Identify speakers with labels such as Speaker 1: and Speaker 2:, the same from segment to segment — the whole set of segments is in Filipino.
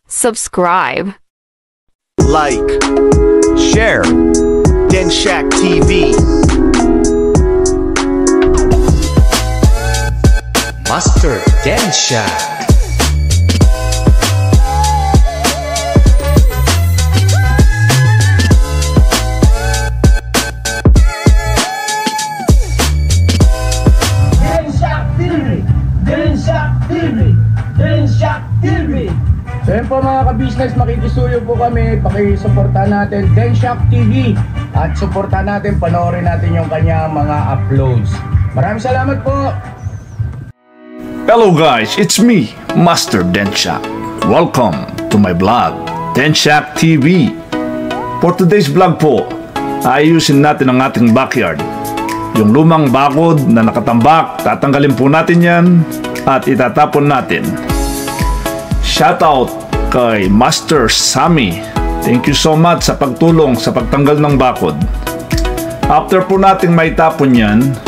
Speaker 1: subscribe,
Speaker 2: like, share, Denshack TV.
Speaker 3: Master Denshack.
Speaker 4: So yun po mga ka-business, makikisuyo po kami, pakisuportahan natin Denshack TV at suportahan natin, panoorin natin yung kanyang mga uploads. Maraming salamat po!
Speaker 5: Hello guys, it's me, Master Denshack. Welcome to my vlog, Denshack TV. For today's vlog po, ayusin natin ang ating backyard. Yung lumang bakod na nakatambak, tatanggalin po natin yan at itatapon natin. Shoutout kay Master Sammy. Thank you so much sa pagtulong sa pagtanggal ng bakod. After po nating maitapon yan,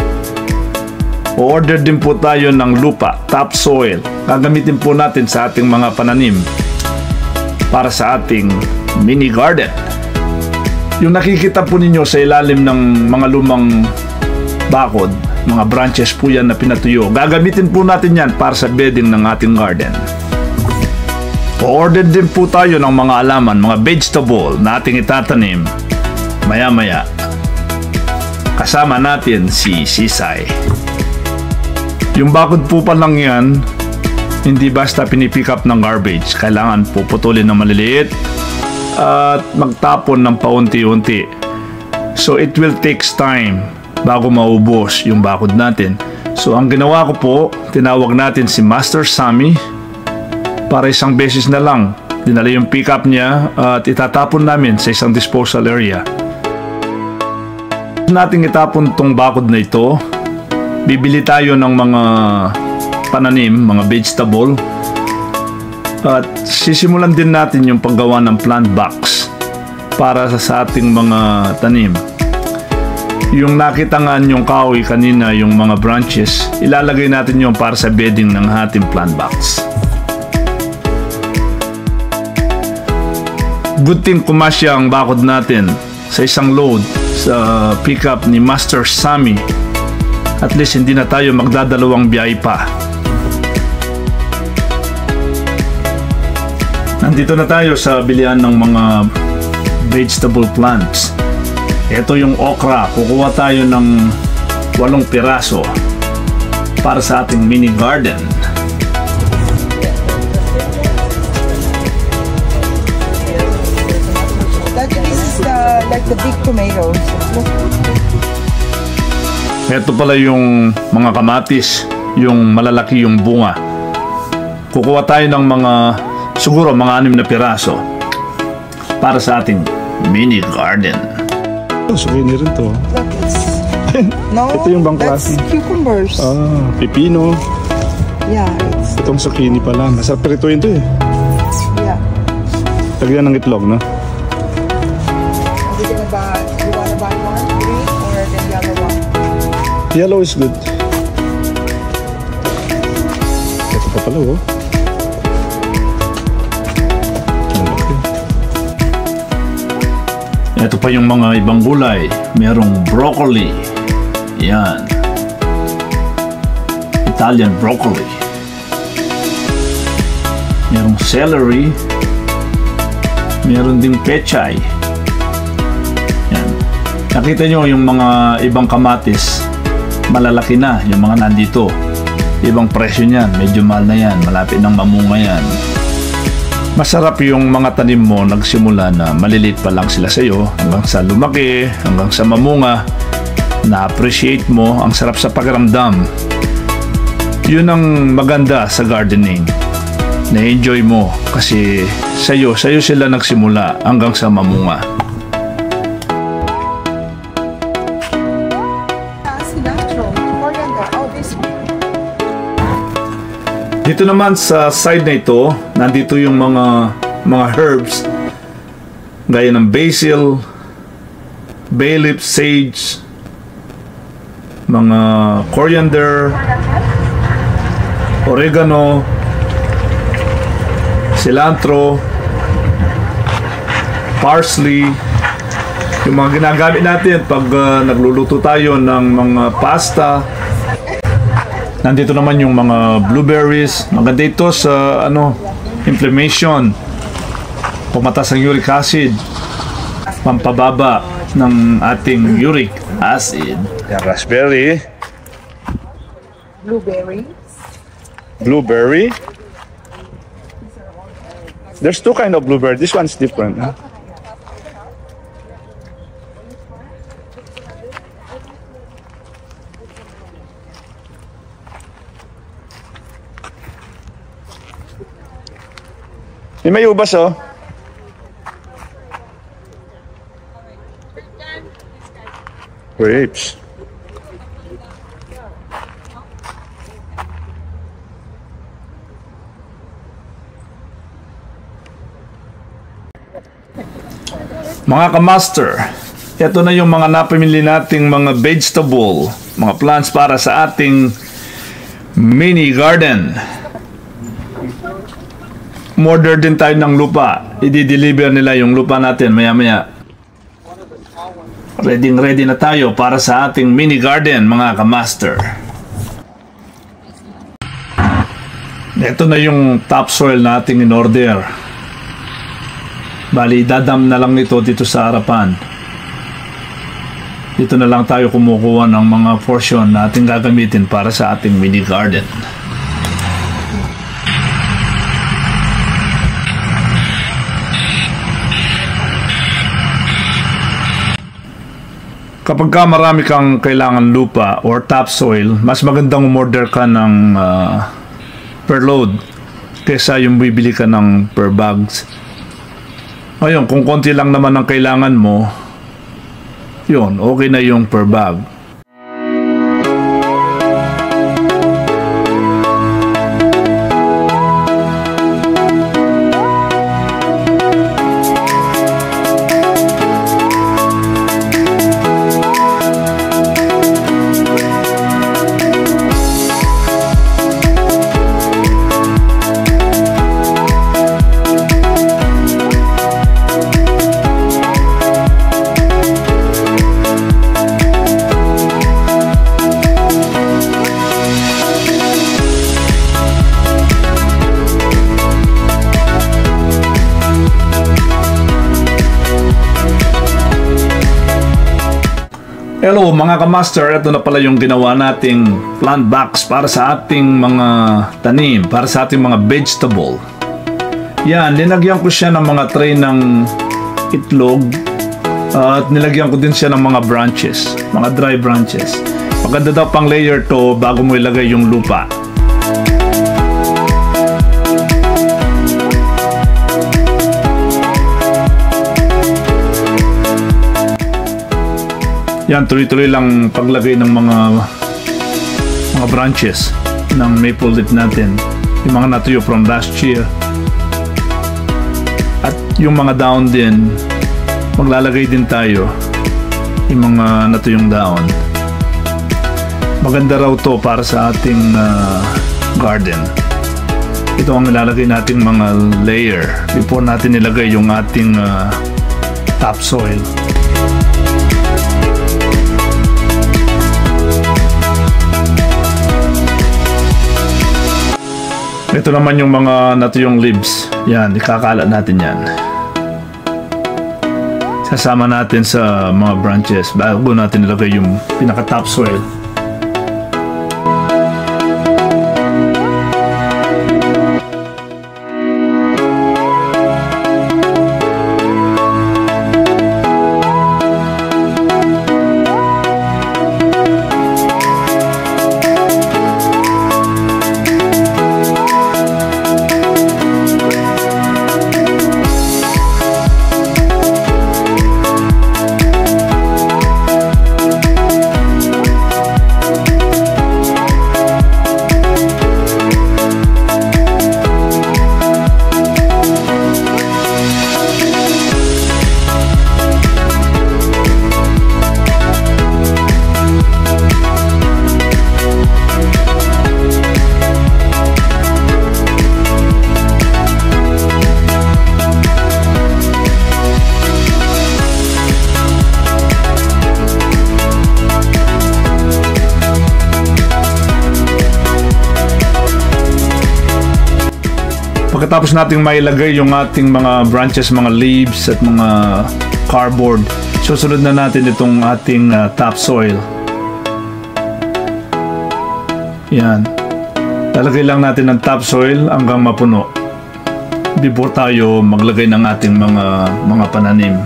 Speaker 5: order din po tayo ng lupa, topsoil. Gagamitin po natin sa ating mga pananim para sa ating mini garden. Yung nakikita po ninyo sa ilalim ng mga lumang bakod, mga branches po yan na pinatuyo. Gagamitin po natin yan para sa bedding ng ating garden. Order din po tayo ng mga alaman, mga vegetable na ating itatanim maya-maya. Kasama natin si Sisay. Yung bakod po pa lang yan, hindi basta pinipick up ng garbage. Kailangan puputulin ng maliliit at magtapon ng paunti-unti. So it will takes time bago maubos yung bakod natin. So ang ginawa ko po, tinawag natin si Master Sammy para isang beses na lang. Dinala yung pick-up niya at itatapon namin sa isang disposal area. Nating itapon tong bakod na ito, bibili tayo ng mga pananim, mga vegetable, at sisimulan din natin yung paggawa ng plant box para sa ating mga tanim. Yung nakita nga yung kahoy kanina, yung mga branches, ilalagay natin yung para sa bedding ng ating plant box. Good thing kumasya ang bakod natin sa isang load sa pickup ni Master Sammy. At least hindi na tayo magdadalawang biyahe pa. Nandito na tayo sa bilihan ng mga vegetable plants. Ito yung okra. Kukuha tayo ng 8 piraso para sa ating mini garden.
Speaker 6: Like the big tomatoes.
Speaker 5: Ito pala yung mga kamatis, yung malalaki yung bunga. Kukuha tayo ng mga, siguro mga 6 na piraso para sa ating mini garden.
Speaker 7: Souvenir rin to.
Speaker 6: No,
Speaker 7: ito yung bang klase?
Speaker 6: Cucumbers.
Speaker 7: Pepino.
Speaker 6: Yeah.
Speaker 7: Itong zucchini pala. Masarap prituin to eh.
Speaker 6: Yeah.
Speaker 7: Lagyan ng itlog, no?
Speaker 6: You wanna buy one, green or the yellow one?
Speaker 7: Yellow is good. Ito pa pala, oh.
Speaker 5: Ito pa yung mga ibang gulay. Merong broccoli. Yan. Italian broccoli. Merong celery. Meron ding pechay. Nakita nyo yung mga ibang kamatis, malalaki na yung mga nandito. Ibang presyo niyan, medyo mahal na yan, malapit ng mamunga yan. Masarap yung mga tanim mo, nagsimula na maliliit pa lang sila sa'yo, hanggang sa lumaki, hanggang sa mamunga, na-appreciate mo, ang sarap sa pakiramdam. Yun ang maganda sa gardening. Na-enjoy mo kasi sa'yo sila nagsimula hanggang sa mamunga. Dito naman sa side na ito, nandito yung mga herbs gaya ng basil, bay leaf, sage, mga coriander, oregano, cilantro, parsley, yung mga ginagamit natin pag nagluluto tayo ng mga pasta. Nandito naman yung mga blueberries. Maganda ito sa inflammation, pumataas ang uric acid, pampababa ng ating uric acid.
Speaker 7: Yeah, raspberry.
Speaker 6: Blueberry.
Speaker 7: Blueberry. There's two kind of blueberry. This one's different. Huh? May ubas, oh. Grapes.
Speaker 5: Mga ka-master, ito na yung mga napamili nating mga vegetable, mga plants para sa ating mini garden. Order din tayo ng lupa. I-deliver nila yung lupa natin maya-maya. Ready na tayo para sa ating mini garden, mga ka-master. Ito na yung topsoil nating in order. Bali, dadam na lang ito dito sa harapan. Dito na lang tayo kumukuha ng mga portion na ating gagamitin para sa ating mini garden. Kapag ka marami kang kailangan lupa or topsoil, mas magandang umorder ka ng per load kaysa yung bibili ka ng per bags. Ngayon, kung konti lang naman ang kailangan mo, yun, okay na yung per bag. Hello mga ka-master, ito na pala yung ginawa nating plant box para sa ating mga tanim, para sa ating mga vegetable. Yan, linagyan ko siya ng mga tray ng itlog at nilagyan ko din siya ng mga branches, mga dry branches. Maganda daw pang layer to bago mo ilagay yung lupa. Yan, tuloy-tuloy lang paglagay ng mga branches ng maple leaf natin. Yung mga natuyo from last year. At yung mga down din, maglalagay din tayo yung mga natuyong down. Maganda raw to para sa ating garden. Ito ang ilalagay nating mga layer before natin ilagay yung ating topsoil. Ito naman yung mga natuyong leaves. Yan, ikakalat natin yan. Sasama natin sa mga branches bago natin ilagay yung pinaka-topsoil. Pagkatapos nating mailagay yung ating mga branches, mga leaves at mga cardboard, susunod na natin itong ating topsoil. Yan. Lalagay lang natin ng topsoil hanggang mapuno before tayo maglagay ng ating mga pananim.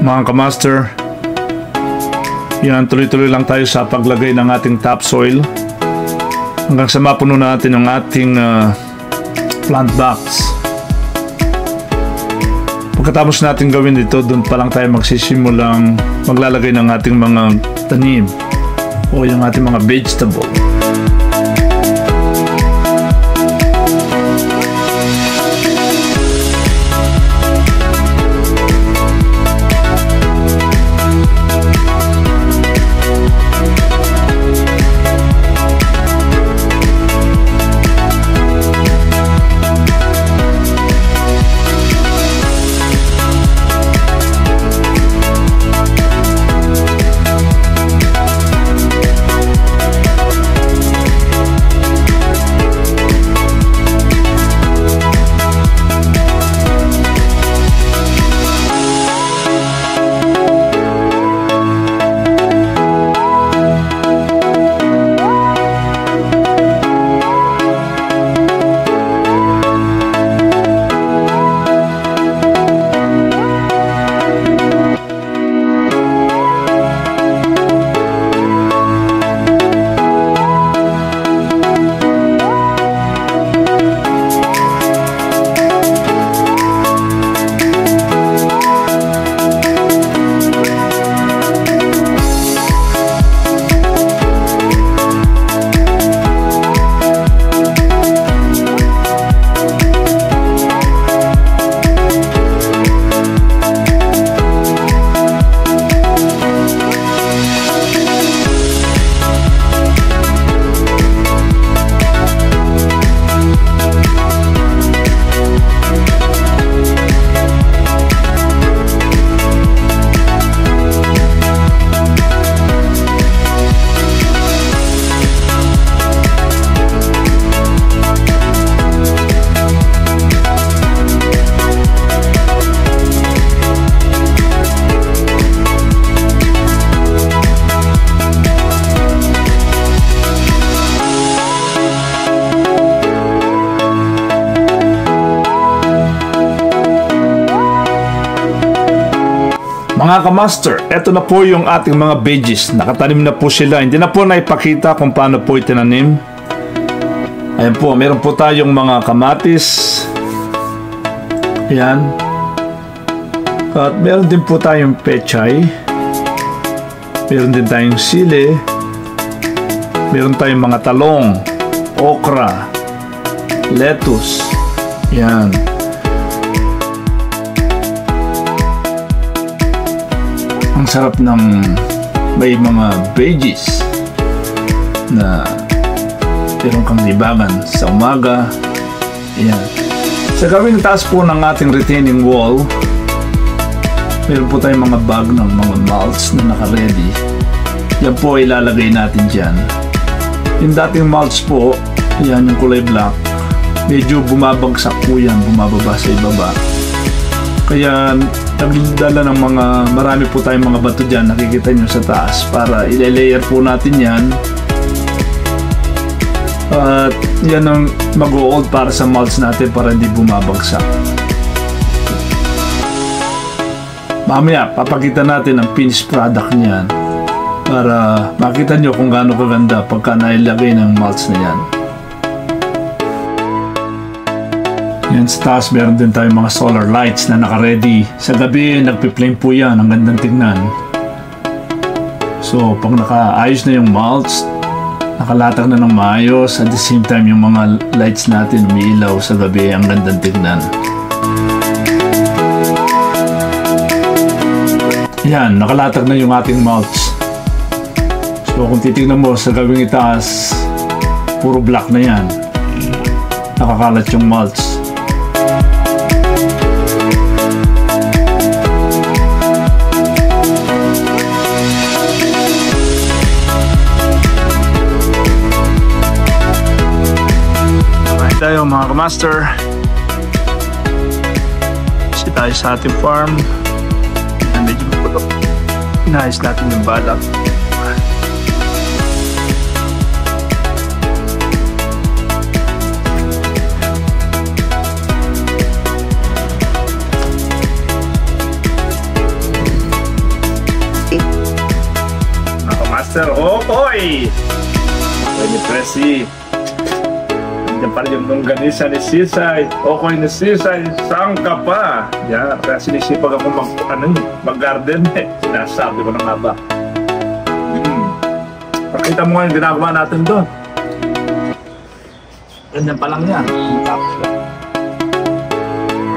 Speaker 5: Mga kamaster, yan, tuloy-tuloy lang tayo sa paglagay ng ating topsoil hanggang sa mapuno natin ang ating plant box. Pagkatapos natin gawin ito, doon pa lang tayo magsisimulang maglalagay ng ating mga tanim o yung ating mga vegetable. Mga kamaster, eto na po yung ating mga veggies. Nakatanim na po sila. Hindi na po naipakita kung paano po itinanim. Ayan po, meron po tayong mga kamatis. Ayan. At meron din po tayong pechay. Meron din tayong sili. Meron tayong mga talong, okra, lettuce. Ayan. Ang sarap ng may mga veggies na meron kang libangan sa umaga. Ayan. Sa gawing taas po ng ating retaining wall, meron po tayong mga bag ng mga mulch na naka-ready. Yan po ilalagay natin dyan. Yung dating mulch po, yan yung kulay black, medyo bumabagsak po yan, bumababa sa ibaba. Kaya nagdala ng marami po tayong mga bato dyan, nakikita nyo sa taas, para ile-layer po natin yan. At yan ang mag-o-hold para sa mulch natin para hindi bumabagsak. Mamaya, papakita natin ang finished product niyan para makita nyo kung gaano kaganda pagka nailagay ng mulch na yan. Yan sa taas, meron din tayong mga solar lights na naka-ready. Sa gabi, nagpi-flame po yan. Ang gandang tignan. So, pag nakaayos na yung mulch, nakalatag na ng maayos, at the same time, yung mga lights natin umiilaw sa gabi, ang gandang tignan. Yan, nakalatag na yung ating mulch. So, kung titignan mo sa gabing itaas, puro black na yan. Nakakalat yung mulch. tayo mga kamaster. Kasi tayo sa ating farm. Medyo maputok. Inayos natin yung balag. Master, oh boy! Pwede presi. Nandiyan pa rin yung longganisa ni Sisay. Okay ni Sisay, saan ka pa? Yan, kaya sinisipag ako mag-garden eh. Sinasabi ko na nga ba. Pakita mo nga yung ginagawa natin doon. Ganyan pa lang yan. Tapos lang.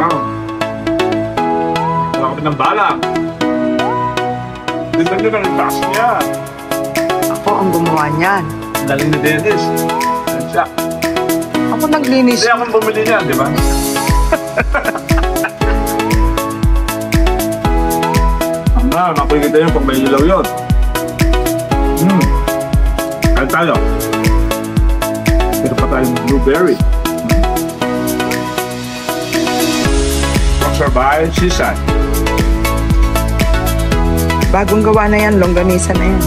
Speaker 5: Wow. Wala kami ng balang. Tignan nyo na yung taas niya.
Speaker 6: Ako ang gumawa niyan.
Speaker 5: Galing ni Dennis. Siya.
Speaker 6: Ako naglinis.
Speaker 5: Hindi akong bumili niya, di ba? Makikita yun pag may ilaw yun. Kaya tayo. Ito pa tayong blueberry. Boxer by Sisay.
Speaker 6: Bagong gawa na yan, longganisa na yan.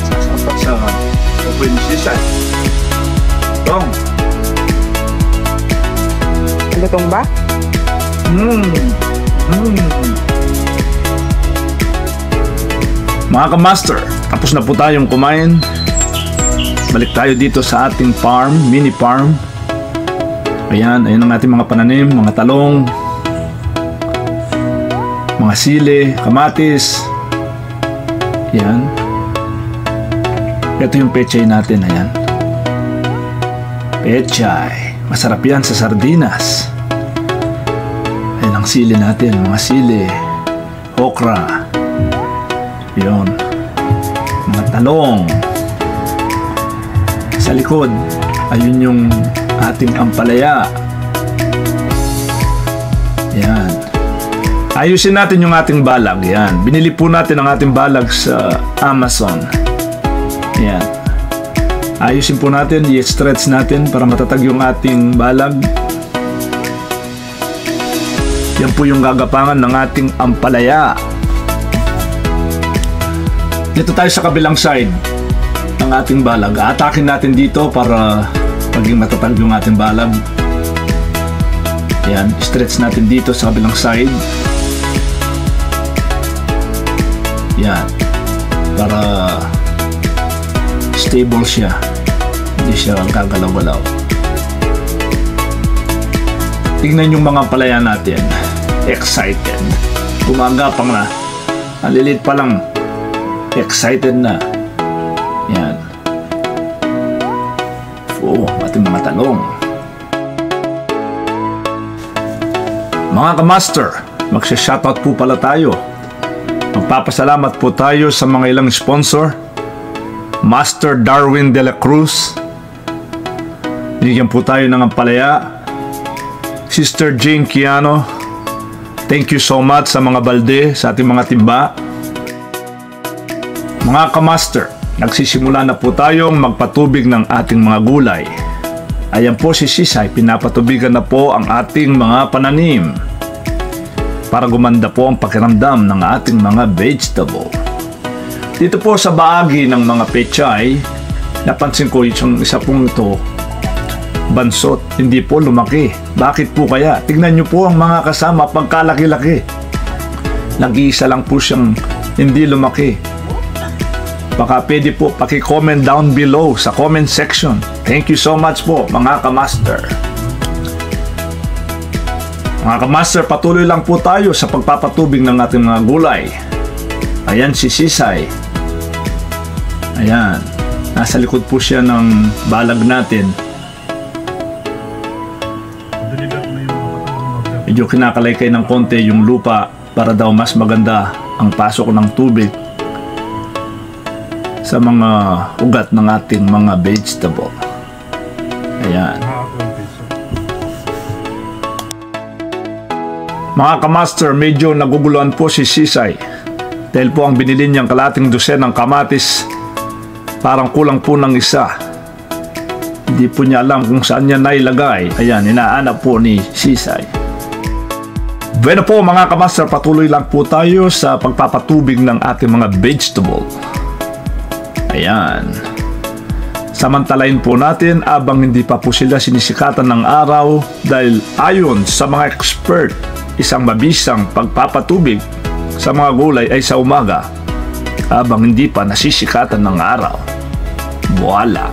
Speaker 5: Sasampak sa open Sisay. Tong.
Speaker 6: Lutong ba?
Speaker 5: Mga ka-master, tapos na po tayong kumain. Balik tayo dito sa ating farm, mini farm. Ayan, ayun ang ating mga pananim, mga talong, mga sili, kamatis. Ayan. Ito yung pechay natin, ayan. Pechay. Masarap yan sa sardinas. Ayan ang sili natin, mga sili, okra. Yun. Mga talong. Sa likod, ayun yung ating ampalaya. Yan. Ayusin natin yung ating balag. Yan. Binili po natin ang ating balag sa Amazon. Yan. Ayusin po natin, i-stretch natin para matatag yung ating balag. Yan po yung gagapangan ng ating ampalaya. Dito tayo sa kabilang side ng ating balag. Atakin natin dito para maging matatag yung ating balag. Yan, stretch natin dito sa kabilang side. Yan. Para stable siya. Hindi siya gagalaw-galaw. Tingnan yung mga palaya natin. Excited. Gumagapang na. Nalilit pa lang. Excited na. Yan. Oh, ating mga talong. Mga ka-master, magsha-shoutout po pala tayo. Magpapasalamat po tayo sa mga ilang sponsor. Master Darwin de la Cruz. Binigyan po tayo ng ampalaya. Sister Jane Kiano. Thank you so much sa mga balde, sa ating mga timba. Mga ka-master, nagsisimula na po tayong magpatubig ng ating mga gulay. Ayan po si Sisay, pinapatubigan na po ang ating mga pananim para gumanda po ang pakiramdam ng ating mga vegetable. Dito po sa bahagi ng mga pechay, napansin ko yung isa pong ito, bansot, hindi po lumaki. Bakit po kaya? Tignan nyo po ang mga kasama pagkalaki-laki. Nag-iisa lang po siyang hindi lumaki. Baka pwede po paki-comment down below sa comment section. Thank you so much po mga ka-master. Mga ka-master, patuloy lang po tayo sa pagpapatubig ng ating mga gulay. Ayan si Sisay. Ayan. Nasa likod po siya ng balag natin. Medyo kinakalaykay ng konti yung lupa para daw mas maganda ang pasok ng tubig sa mga ugat ng ating mga vegetable. Ayan. Mga ka-master, medyo naguguluhan po si Sisay. Dahil po ang binili niyang kalating dosen ng kamatis, parang kulang po ng isa. Hindi po niya alam kung saan niya nailagay. Ayan, inaanap po ni Sisay. Bueno po mga kamaster, patuloy lang po tayo sa pagpapatubig ng ating mga vegetable. Ayan. Samantalain po natin abang hindi pa po sila sinisikatan ng araw dahil ayon sa mga expert, isang mabisang pagpapatubig sa mga gulay ay sa umaga abang hindi pa nasisikatan ng araw. Voila!